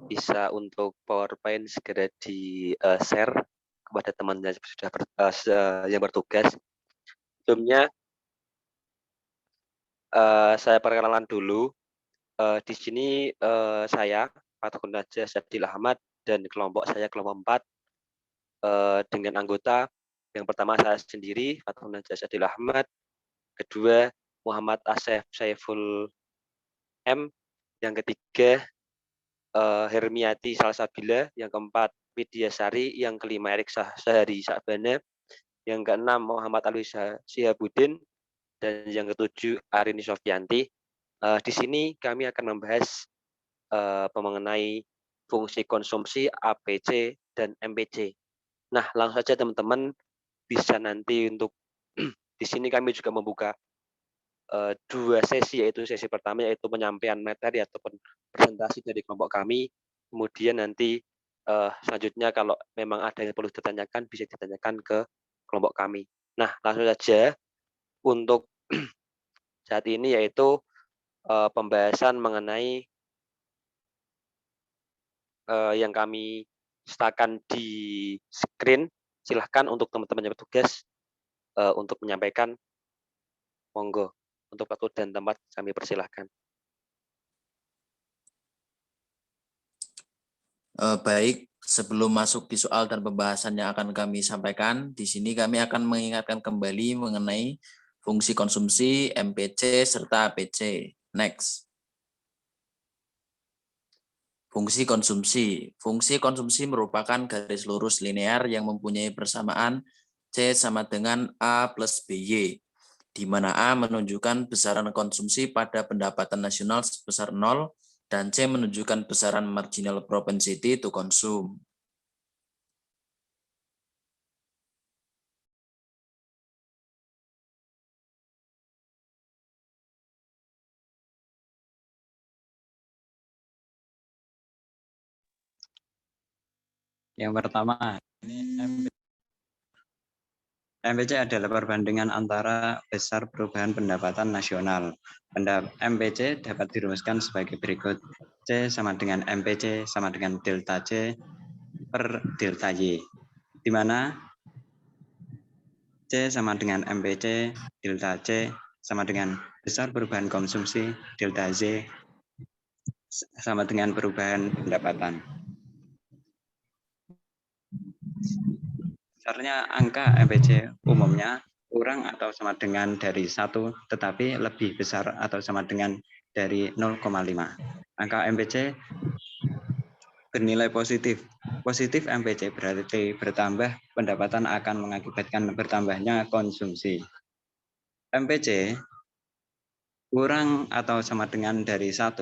bisa untuk PowerPoint segera di-share kepada teman yang sudah yang bertugas. Sebelumnya, saya perkenalan dulu, di sini, saya, Fathul Najas Syadil Ahmad, dan kelompok saya kelompok 4, dengan anggota yang pertama saya sendiri, Fathul Najas Syadil Ahmad, kedua Muhammad Asef Saiful M, yang ketiga, Hermiati Salsabila, yang keempat Widyasari, yang kelima Erik Sahari Sakbana, yang keenam Muhammad Alwi Syihabuddin, dan yang ketujuh Arini Sofyanti. Di sini kami akan membahas mengenai fungsi konsumsi APC dan MPC. Nah, langsung saja teman-teman bisa nanti untuk di sini kami juga membuka 2 sesi, yaitu sesi pertama yaitu penyampaian materi ataupun presentasi dari kelompok kami. Kemudian nanti selanjutnya kalau memang ada yang perlu ditanyakan bisa ditanyakan ke kelompok kami. Nah, langsung saja untuk saat ini yaitu pembahasan mengenai yang kami sertakan di screen. Silahkan untuk teman-teman yang bertugas untuk menyampaikan, monggo. Untuk waktu dan tempat kami persilahkan. Baik, sebelum masuk di soal dan pembahasan yang akan kami sampaikan, di sini kami akan mengingatkan kembali mengenai fungsi konsumsi, MPC, serta APC. Next. Fungsi konsumsi. Fungsi konsumsi merupakan garis lurus linear yang mempunyai persamaan C sama dengan A plus BY, di mana A menunjukkan besaran konsumsi pada pendapatan nasional sebesar 0, dan C menunjukkan besaran marginal propensity to consume. Yang pertama, ini MPC adalah perbandingan antara besar perubahan pendapatan nasional. MPC dapat dirumuskan sebagai berikut. C sama dengan MPC sama dengan delta C per delta Y, di mana C sama dengan MPC, delta C sama dengan besar perubahan konsumsi, delta Z sama dengan perubahan pendapatan. Besarnya angka MPC umumnya kurang atau sama dengan dari 1, tetapi lebih besar atau sama dengan dari 0,5. Angka MPC bernilai positif. Positif MPC berarti bertambah pendapatan akan mengakibatkan bertambahnya konsumsi. MPC kurang atau sama dengan dari 1,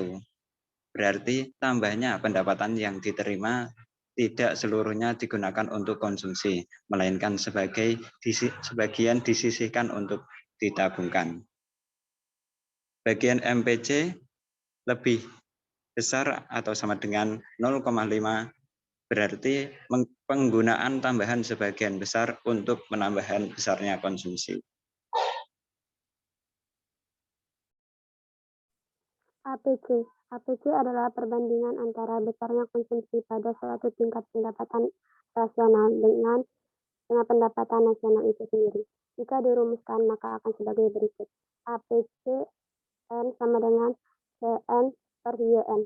berarti tambahnya pendapatan yang diterima tidak seluruhnya digunakan untuk konsumsi, melainkan sebagian disisihkan untuk ditabungkan. Bagian MPC lebih besar atau sama dengan 0,5, berarti penggunaan tambahan sebagian besar untuk penambahan besarnya konsumsi. APC. APC adalah perbandingan antara besarnya konsumsi pada suatu tingkat pendapatan rasional dengan pendapatan nasional itu sendiri. Jika dirumuskan maka akan sebagai berikut. APC N sama dengan CN per YN.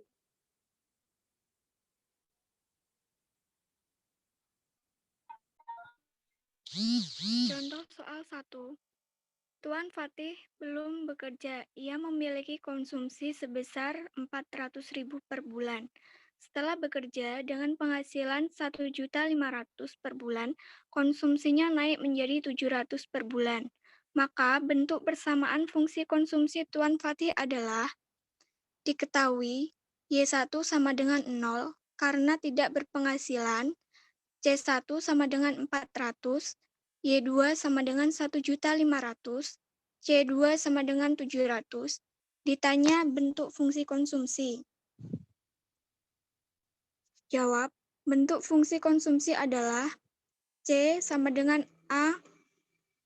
Contoh soal 1. Tuan Fatih belum bekerja. Ia memiliki konsumsi sebesar 400.000 per bulan. Setelah bekerja dengan penghasilan 1.500.000 per bulan, konsumsinya naik menjadi 700 per bulan. Maka bentuk persamaan fungsi konsumsi Tuan Fatih adalah diketahui Y1 sama dengan 0 karena tidak berpenghasilan, C1 sama dengan 400, Y2 sama dengan 1.500.000, C2 sama dengan 700. Ditanya bentuk fungsi konsumsi. Jawab, bentuk fungsi konsumsi adalah C sama dengan A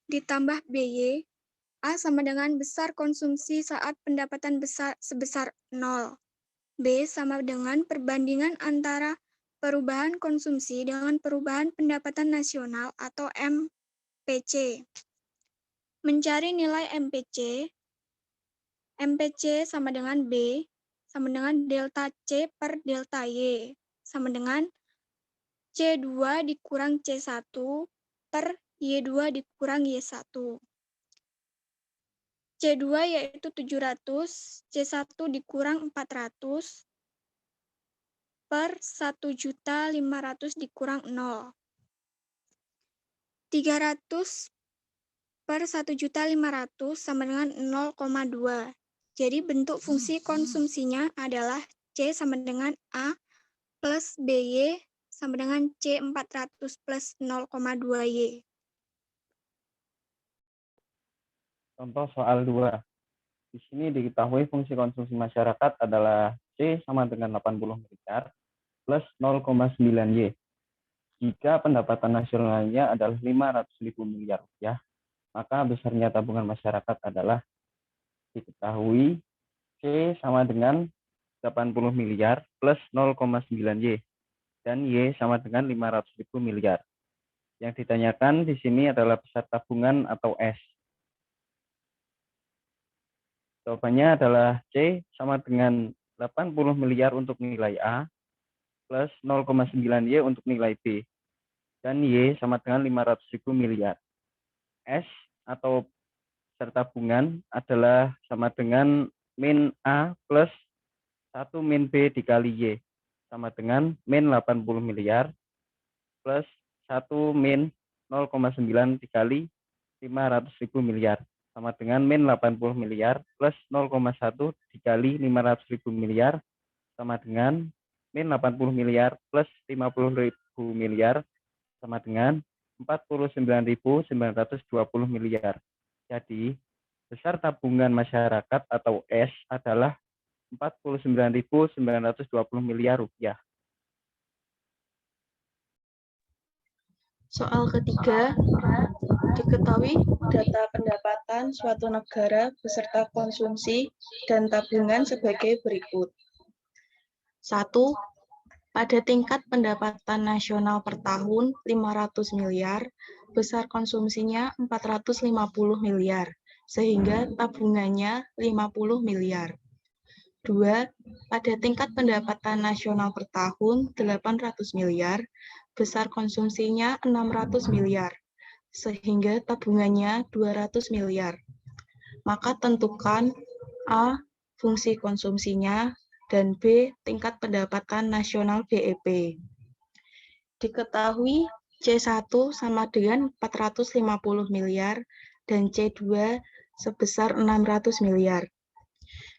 ditambah BY, A sama dengan besar konsumsi saat pendapatan sebesar 0. B sama dengan perbandingan antara perubahan konsumsi dengan perubahan pendapatan nasional atau MPC. Mencari nilai MPC sama dengan B sama dengan delta C per delta Y sama dengan C2 dikurang C1 per Y2 dikurang Y1. C2 yaitu 700, C1 dikurang 400 per 1.500.000 dikurang 0. 300 per 1.500.000 sama dengan 0,2. Jadi bentuk fungsi konsumsinya adalah C sama dengan A plus BY sama dengan C400 plus 0,2Y. Contoh soal 2. Di sini diketahui fungsi konsumsi masyarakat adalah C sama dengan 80 miliar plus 0,9Y. Jika pendapatan nasionalnya adalah 500.000 miliar rupiah, maka besarnya tabungan masyarakat adalah diketahui C sama dengan 80 miliar plus 0,9Y dan Y sama dengan 500.000 miliar. Yang ditanyakan di sini adalah besar tabungan atau S. Jawabannya adalah C sama dengan 80 miliar untuk nilai A plus 0,9Y untuk nilai B. Dan Y sama dengan 500.000 miliar. S atau besar tabungan adalah sama dengan min A plus 1 min B dikali Y. Sama dengan min 80 miliar plus 1 min 0,9 dikali 500.000 miliar. Sama dengan min 80 miliar plus 0,1 dikali 500.000 miliar sama dengan min 80 miliar plus 50.000 miliar sama dengan 49.920 miliar. Jadi, besar tabungan masyarakat atau S adalah 49.920 miliar rupiah. Soal ketiga, diketahui data pendapatan suatu negara beserta konsumsi dan tabungan sebagai berikut. 1. Pada tingkat pendapatan nasional per tahun 500 miliar, besar konsumsinya 450 miliar, sehingga tabungannya 50 miliar. 2. Pada tingkat pendapatan nasional per tahun 800 miliar, besar konsumsinya 600 miliar, sehingga tabungannya 200 miliar. Maka tentukan A. Fungsi konsumsinya dan B. Tingkat pendapatan nasional BEP. Diketahui C1 sama dengan 450 miliar dan C2 sebesar 600 miliar.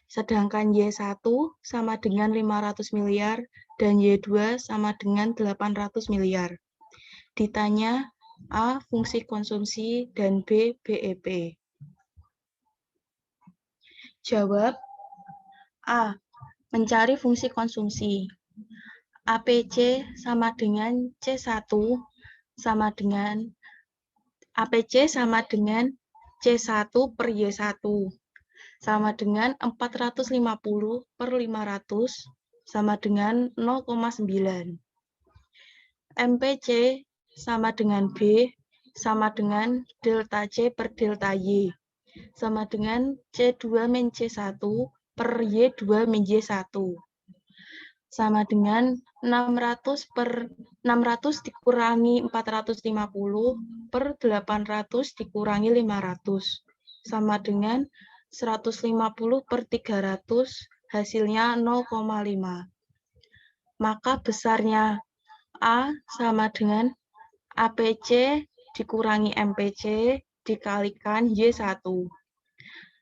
Sedangkan Y1 sama dengan 500 miliar dan Y2 sama dengan 800 miliar. Ditanya A. Fungsi konsumsi dan B. BEP. Jawab A. Mencari fungsi konsumsi. APC sama dengan C1 sama dengan APC sama dengan C1 per Y1 sama dengan 450 per 500 sama dengan 0,9. MPC sama dengan B sama dengan delta C per delta Y sama dengan C2 min C1 per Y2 min Y1 sama dengan 600 dikurangi 450 per 800 dikurangi 500 sama dengan 150 per 300 hasilnya 0,5. Maka besarnya A sama dengan APC dikurangi MPC dikalikan Y1.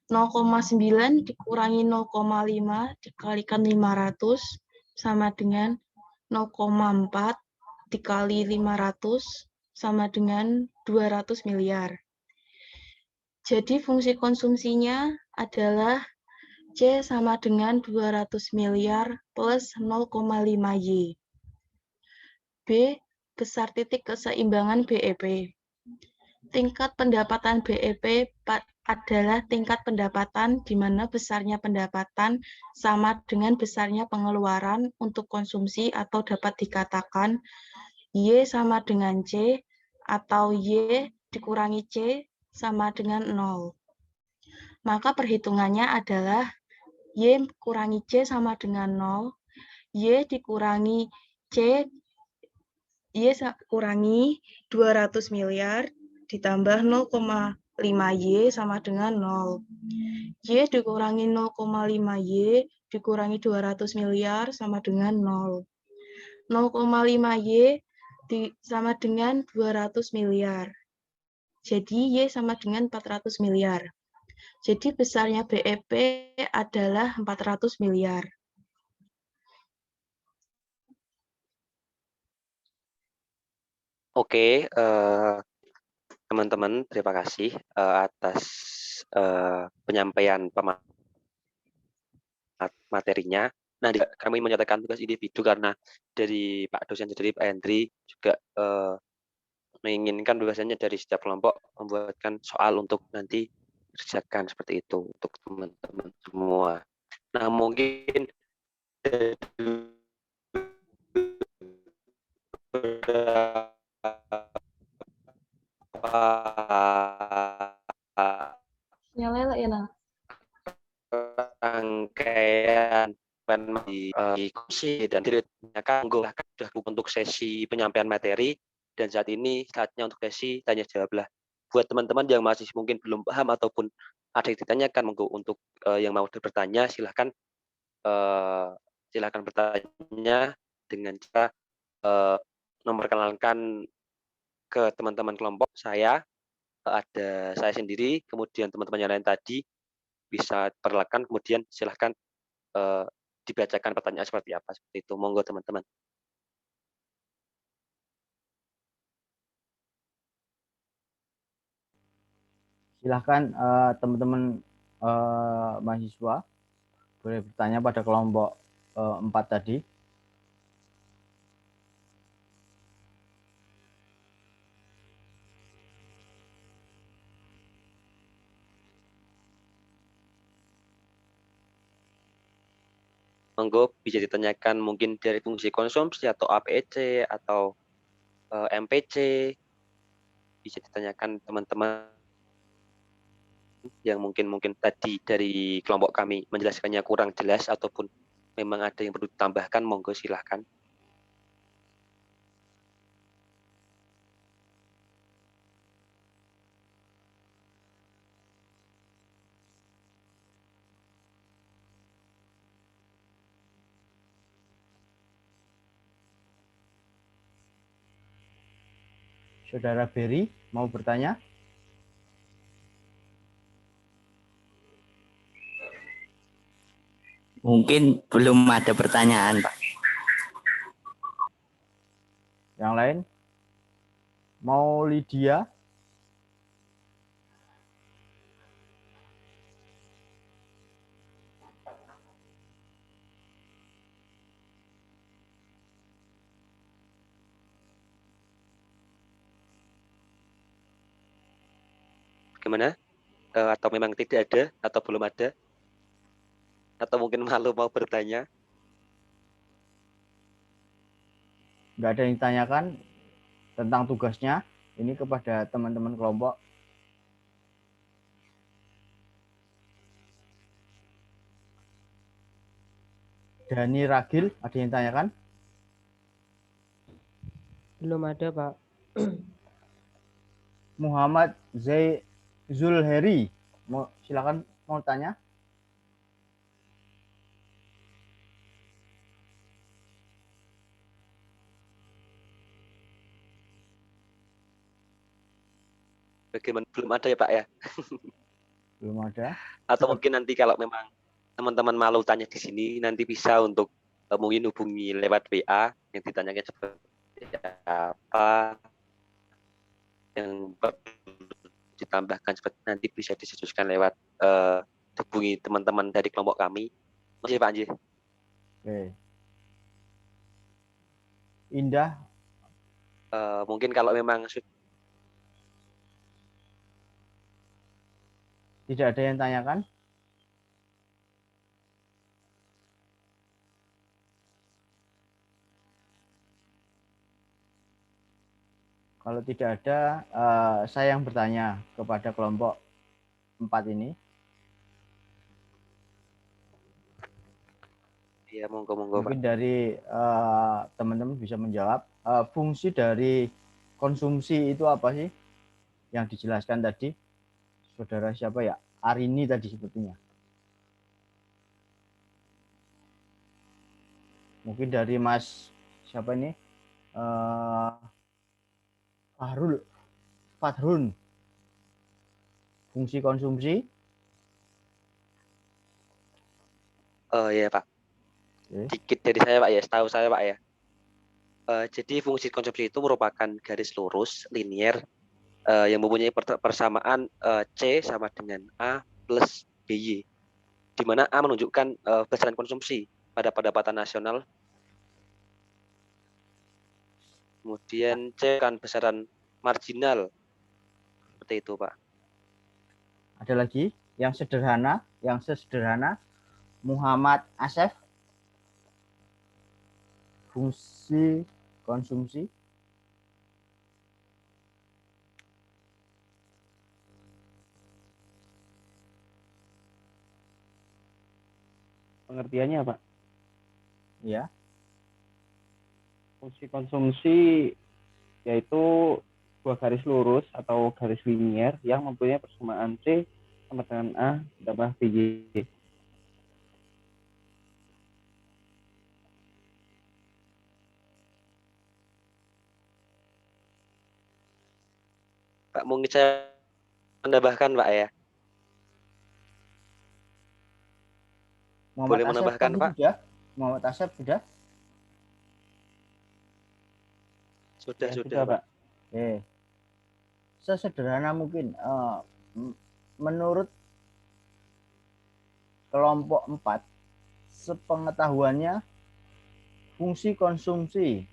0,9 dikurangi 0,5 dikalikan 500 sama dengan 0,4 dikali 500 sama dengan 200 miliar. Jadi fungsi konsumsinya adalah C sama dengan 200 miliar plus 0,5Y. B. Besar titik keseimbangan BEP. Tingkat pendapatan BEP adalah tingkat pendapatan di mana besarnya pendapatan sama dengan besarnya pengeluaran untuk konsumsi atau dapat dikatakan Y sama dengan C atau Y dikurangi C sama dengan 0. Maka perhitungannya adalah Y kurangi C sama dengan 0, Y dikurangi C, Y kurangi 200 miliar ditambah 0,5Y sama dengan 0. Y dikurangi 0,5Y dikurangi 200 miliar sama dengan 0. 0,5Y sama dengan 200 miliar. Jadi Y sama dengan 400 miliar. Jadi besarnya BEP adalah 400 miliar. Oke, teman-teman, terima kasih atas penyampaian materinya. Nah, kami menyatakan tugas individu karena dari Pak dosen, dari Pak Hendri juga menginginkan bahwasanya dari setiap kelompok membuatkan soal untuk nanti kerjakan seperti itu untuk teman-teman semua. Nah, mungkin Nyala ya, Nah. rangkaian di kursi dan ditanyakan untuk sesi penyampaian materi, dan saat ini saatnya untuk sesi tanya jawablah. Buat teman-teman yang masih mungkin belum paham ataupun ada yang ditanyakan, monggo untuk yang mau bertanya silahkan bertanya dengan cara memperkenalkan ke teman-teman kelompok saya, ada saya sendiri, kemudian teman-teman yang lain tadi bisa perkenalkan, kemudian silahkan dibacakan pertanyaan seperti apa, seperti itu. Monggo teman-teman. Silahkan teman-teman mahasiswa boleh bertanya pada kelompok 4 tadi. Monggo bisa ditanyakan mungkin dari fungsi konsumsi atau APEC atau MPC, bisa ditanyakan teman-teman yang mungkin tadi dari kelompok kami menjelaskannya kurang jelas ataupun memang ada yang perlu ditambahkan, monggo silahkan. Saudara Berry mau bertanya? Mungkin belum ada pertanyaan, Pak. Yang lain? Mau Lydia? Gimana? Atau memang tidak ada atau belum ada? Atau mungkin malu mau bertanya? Nggak ada yang ditanyakan tentang tugasnya ini kepada teman-teman kelompok. Dani Ragil, ada yang ditanyakan? Belum ada, Pak. Muhammad Zulheri, silakan mau tanya. Bagaimana? Belum ada ya Pak ya? Belum ada. Atau mungkin nanti kalau memang teman-teman malu tanya di sini, nanti bisa untuk mungkin hubungi lewat WA yang ditanyakan seperti apa, yang ditambahkan seperti nanti bisa disesuaikan lewat hubungi teman-teman dari kelompok kami. Masih Pak Anji. Oke. Indah. Mungkin kalau memang Tidak ada yang tanyakan? Kalau tidak ada, saya yang bertanya kepada kelompok 4 ini. Ya, monggo-monggo, Pak. Mungkin dari teman-teman bisa menjawab. Fungsi dari konsumsi itu apa sih? Yang dijelaskan tadi, saudara siapa ya? Arini tadi sepertinya. Mungkin dari Mas siapa ini? Fahrun. Fungsi konsumsi? Ya, Pak. Oke. Dikit dari saya, Pak ya. Setahu saya, Pak ya. Jadi fungsi konsumsi itu merupakan garis lurus linier yang mempunyai persamaan C sama dengan A plus BY, di mana A menunjukkan besaran konsumsi pada pendapatan nasional, kemudian C kan besaran marginal, seperti itu, Pak. Ada lagi yang sederhana, Muhammad Asef. Fungsi konsumsi. Pengertiannya, Pak. Ya. Fungsi konsumsi yaitu sebuah garis lurus atau garis linier yang mempunyai persamaan C sama dengan A ditambah BY. Pak, mungkin saya menambahkan, Pak ya. Boleh menambahkan, Pak? Muhammad Asef sudah? Sudah, Pak. Oke. Sesederhana mungkin, menurut kelompok 4, sepengetahuannya fungsi konsumsi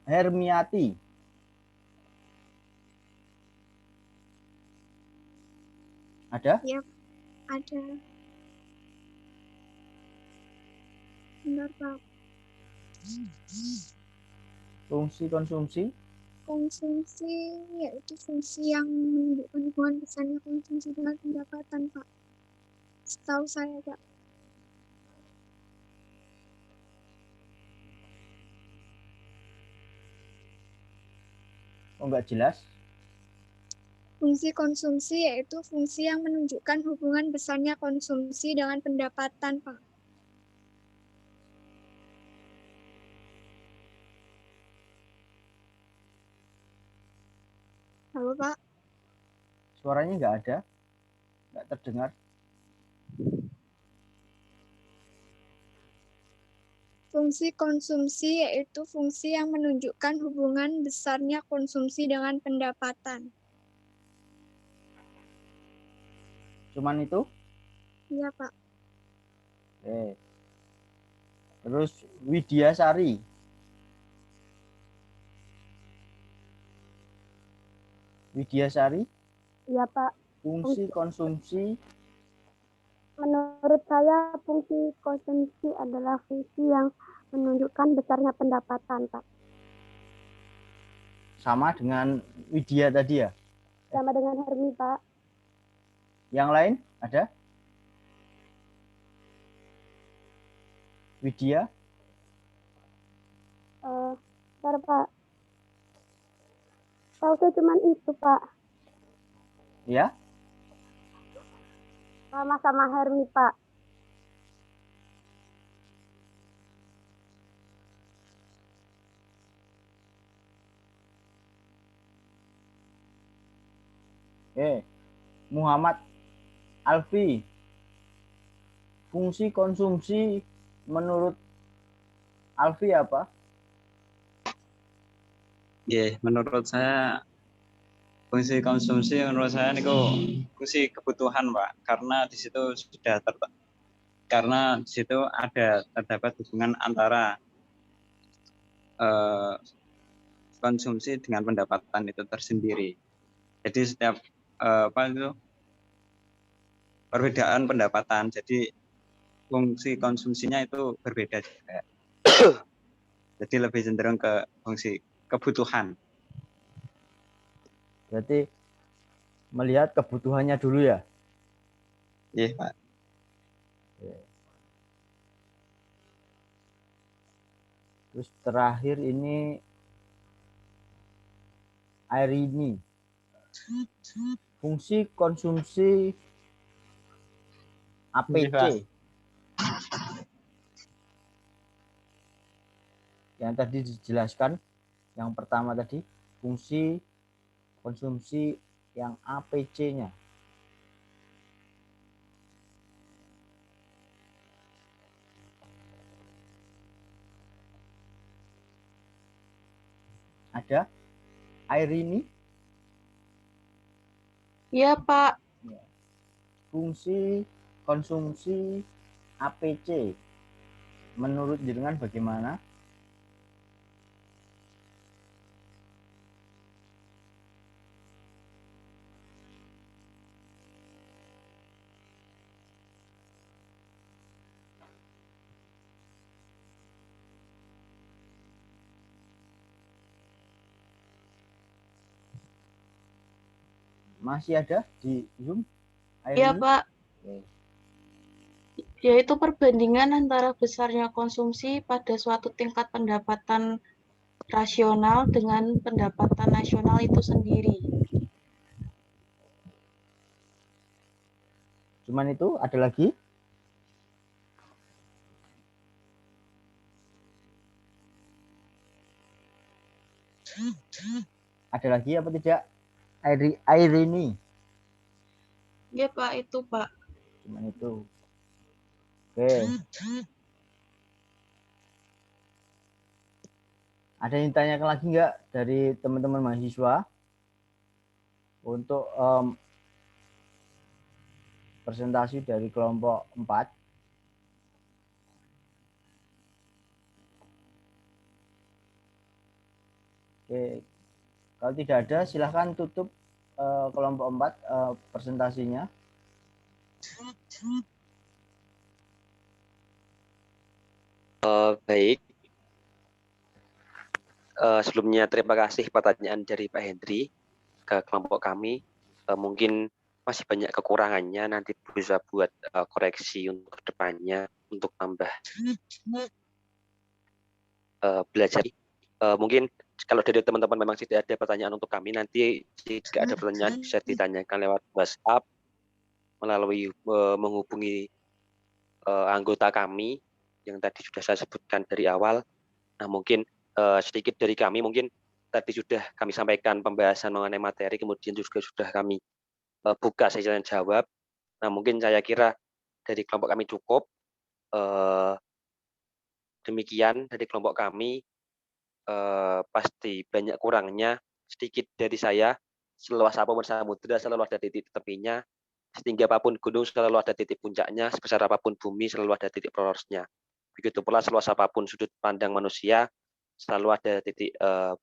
Hermiati. Ada? Ya, ada. Benar, Pak. Fungsi konsumsi? Konsumsi yaitu fungsi yang menunjukkan hubungan besarnya konsumsi dengan pendapatan, Pak. Setahu saya, Pak. Oh, enggak jelas. Fungsi konsumsi yaitu fungsi yang menunjukkan hubungan besarnya konsumsi dengan pendapatan, Pak. Halo, Pak. Suaranya enggak ada. Enggak terdengar. Fungsi konsumsi yaitu fungsi yang menunjukkan hubungan besarnya konsumsi dengan pendapatan. Cuman itu? Iya, Pak. Oke. Terus Widyasari. Widyasari? Iya, Pak. Fungsi konsumsi. Menurut saya, fungsi konsumsi adalah fungsi yang menunjukkan besarnya pendapatan, Pak. Sama dengan Widya tadi ya? Sama dengan Hermi, Pak. Yang lain ada? Widya? Bentar, Pak. Tahu saya cuma itu, Pak. Ya? Sama-sama Hermi, Pak. Oke. Muhammad Alfi. Fungsi konsumsi menurut Alfi apa? Ya, menurut saya fungsi konsumsi menurut saya niku fungsi kebutuhan, Pak, karena di situ terdapat hubungan antara konsumsi dengan pendapatan itu tersendiri. Jadi setiap perbedaan pendapatan, jadi fungsi konsumsinya itu berbeda juga. Jadi lebih cenderung ke fungsi kebutuhan. Berarti melihat kebutuhannya dulu ya? Iya, Pak. Terus terakhir ini air ini. Fungsi konsumsi APC. Yang tadi dijelaskan, yang pertama tadi, fungsi konsumsi yang APC-nya. Ada? Air ini? Iya, Pak. Fungsi konsumsi APC. Menurut jenengan bagaimana? Masih ada di Zoom? Iya, Pak. Yaitu perbandingan antara besarnya konsumsi pada suatu tingkat pendapatan rasional dengan pendapatan nasional itu sendiri. Cuman itu, ada lagi? Ada lagi apa tidak? Air ini. Iya, Pak, itu, Pak. Cuman itu. Oke. Ada yang tanyakan lagi nggak dari teman-teman mahasiswa untuk presentasi dari kelompok 4? Oke. Kalau tidak ada, silahkan tutup kelompok 4 presentasinya. Baik. Sebelumnya terima kasih pertanyaan dari Pak Hendri ke kelompok kami. Mungkin masih banyak kekurangannya, nanti bisa buat koreksi untuk kedepannya untuk tambah belajar. Mungkin kalau dari teman-teman memang tidak ada pertanyaan untuk kami, nanti jika ada pertanyaan bisa ditanyakan lewat WhatsApp melalui menghubungi anggota kami yang tadi sudah saya sebutkan dari awal. Nah, mungkin sedikit dari kami, mungkin tadi sudah kami sampaikan pembahasan mengenai materi, kemudian juga sudah kami buka sesi tanya jawab. Nah, mungkin saya kira dari kelompok kami cukup. Demikian dari kelompok kami. Pasti banyak kurangnya. Sedikit dari saya, seluas apapun samudra selalu ada titik tepinya, setinggi apapun gunung selalu ada titik puncaknya, sebesar apapun bumi selalu ada titik porosnya. Begitu pula seluas apapun sudut pandang manusia, selalu ada titik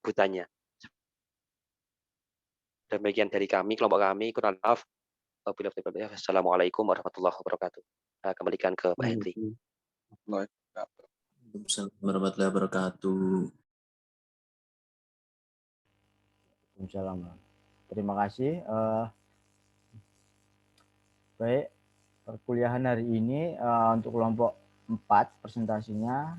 butanya. Demikian dari kami, kelompok kami. Kurang maaf. Assalamualaikum warahmatullahi wabarakatuh. Kembalikan ke Pak Hendri. Waalaikumsalam warahmatullahi wabarakatuh. Waalaikumsalam. Terima kasih. Baik, perkuliahan hari ini untuk kelompok 4 presentasinya